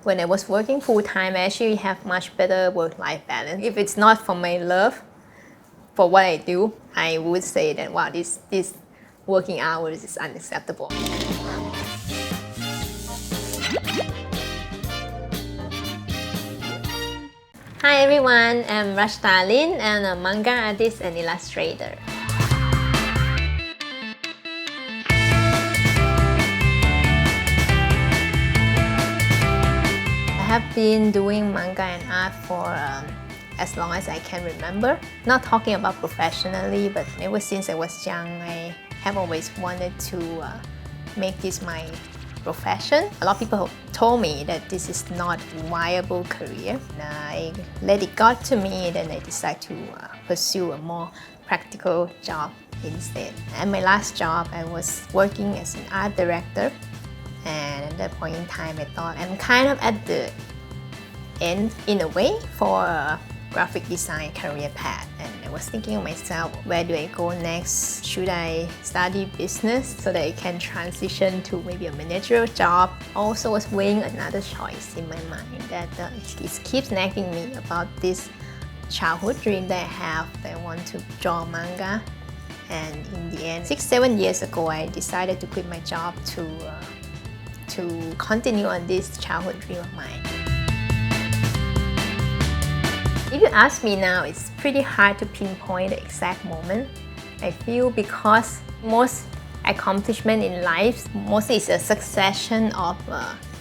When I was working full-time, I actually have much better work-life balance. If it's not for my love for what I do, I would say that, wow, this working hours is unacceptable. Hi everyone, I'm Rashta Lin and a manga artist and illustrator. I have been doing manga and art for as long as I can remember. Not talking about professionally, but ever since I was young, I have always wanted to make this my profession. A lot of people told me that this is not a viable career. I let it got to me, then I decided to pursue a more practical job instead. At my last job, I was working as an art director. And at that point in time, I thought I'm kind of at the end, in a way, for a graphic design career path. And I was thinking of myself, where do I go next? Should I study business so that I can transition to maybe a managerial job? Also was weighing another choice in my mind that it keeps nagging me about this childhood dream that I have, that I want to draw manga. And in the end, 6-7 years ago, I decided to quit my job to continue on this childhood dream of mine. If you ask me now, it's pretty hard to pinpoint the exact moment. I feel because most accomplishment in life mostly is a succession of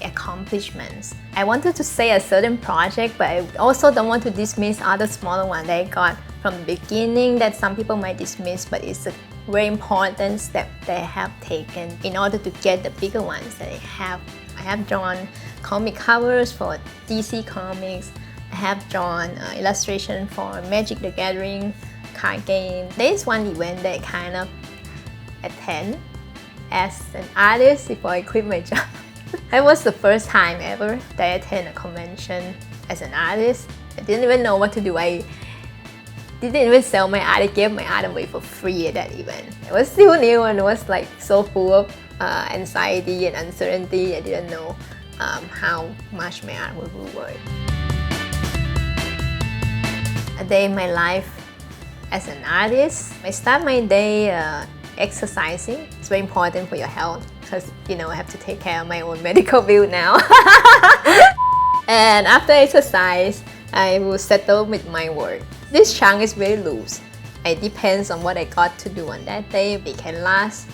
accomplishments. I wanted to say a certain project, but I also don't want to dismiss other smaller ones that I got from the beginning that some people might dismiss, but it's a very important step that I have taken in order to get the bigger ones that I have. I have drawn comic covers for DC Comics. I have drawn illustration for Magic the Gathering card game. There is one event that I kind of attend as an artist before I quit my job. That was the first time ever that I attend a convention as an artist. I didn't even know what to do. I didn't even sell my art. I gave my art away for free at that event. It was still new and it was like so full of anxiety and uncertainty. I didn't know how much my art would be worth. A day in my life as an artist, I start my day exercising. It's very important for your health because I have to take care of my own medical bill now. And after exercise, I will settle with my work. This chunk is very loose. It depends on what I got to do on that day. It can last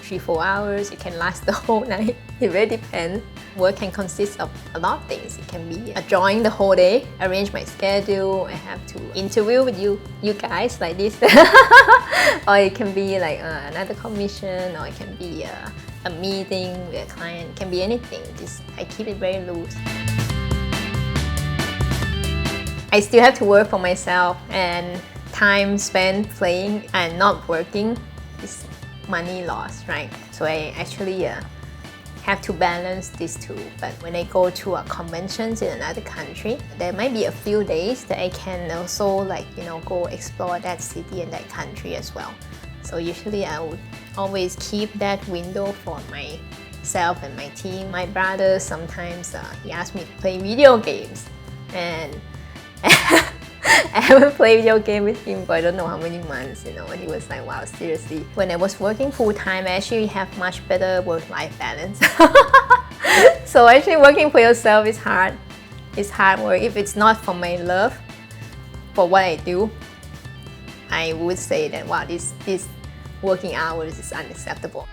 3-4 hours, it can last the whole night. It really depends. Work can consist of a lot of things. It can be a drawing the whole day, arrange my schedule, I have to interview with you guys like this. Or it can be like another commission, or it can be a meeting with a client. It can be anything. I keep it very loose. I still have to work for myself, and time spent playing and not working is money lost, right? So I actually have to balance these two. But when I go to conventions in another country, there might be a few days that I can also go explore that city and that country as well. So usually I would always keep that window for myself and my team. My brother sometimes he asks me to play video games, and I haven't played video game with him for I don't know how many months, and he was like, wow, seriously. When I was working full-time, I actually have much better work-life balance. So actually working for yourself is hard. It's hard work. If it's not for my love for what I do, I would say that, wow, this working hours is unacceptable.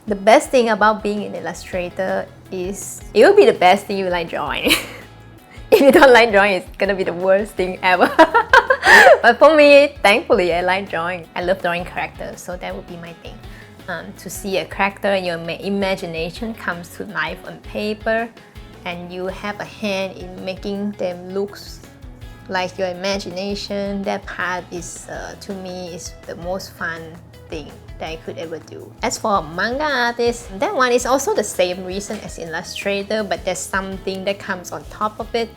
The best thing about being an illustrator is it will be the best thing you like drawing. If you don't like drawing, it's gonna be the worst thing ever. But for me, thankfully, I like drawing. I love drawing characters, so that would be my thing. To see a character, your imagination comes to life on paper, and you have a hand in making them look like your imagination. That part is, to me, is the most fun thing that I could ever do. As for a manga artist, that one is also the same reason as illustrator, but there's something that comes on top of it.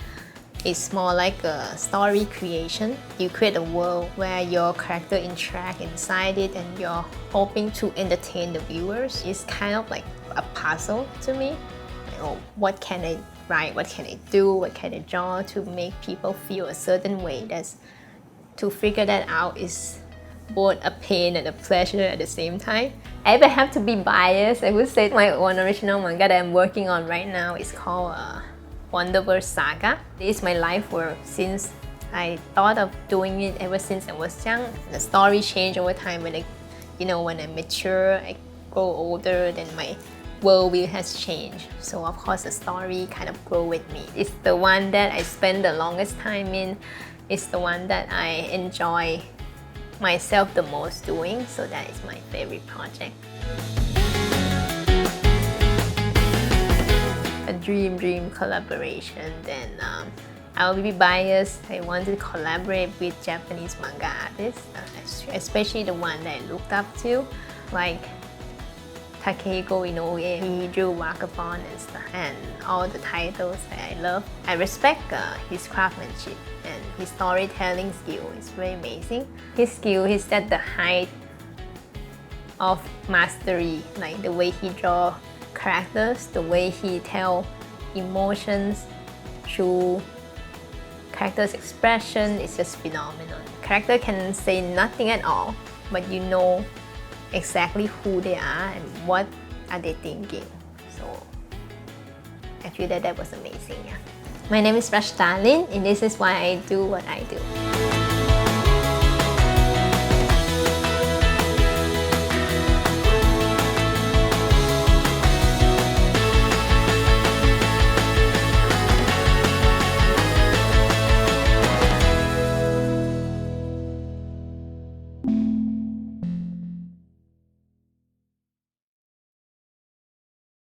It's more like a story creation. You create a world where your character interact inside it and you're hoping to entertain the viewers. It's kind of like a puzzle to me. Like, oh, what can I write? What can I do? What can I draw to make people feel a certain way? To figure that out is both a pain and a pleasure at the same time. If I have to be biased, I would say my one original manga that I'm working on right now is called Wonderverse Saga. This is my life work since I thought of doing it ever since I was young. The story changed over time when I mature, I grow older, then my worldview has changed. So of course the story kind of grew with me. It's the one that I spend the longest time in. It's the one that I enjoy myself the most doing, so that is my favorite project. A dream collaboration, then I'll be biased. I want to collaborate with Japanese manga artists, especially the one that I looked up to, like Takehiko Inoue. He drew Vagabond and stuff, and all the titles that I love. I respect his craftsmanship and his storytelling skill is very amazing. His skill is at the height of mastery, like the way he draw characters, the way he tell emotions through characters' expression is just phenomenal. Character can say nothing at all, but you know exactly who they are and what are they thinking. So I feel that was amazing. Yeah. My name is Rashtalin, and this is why I do what I do.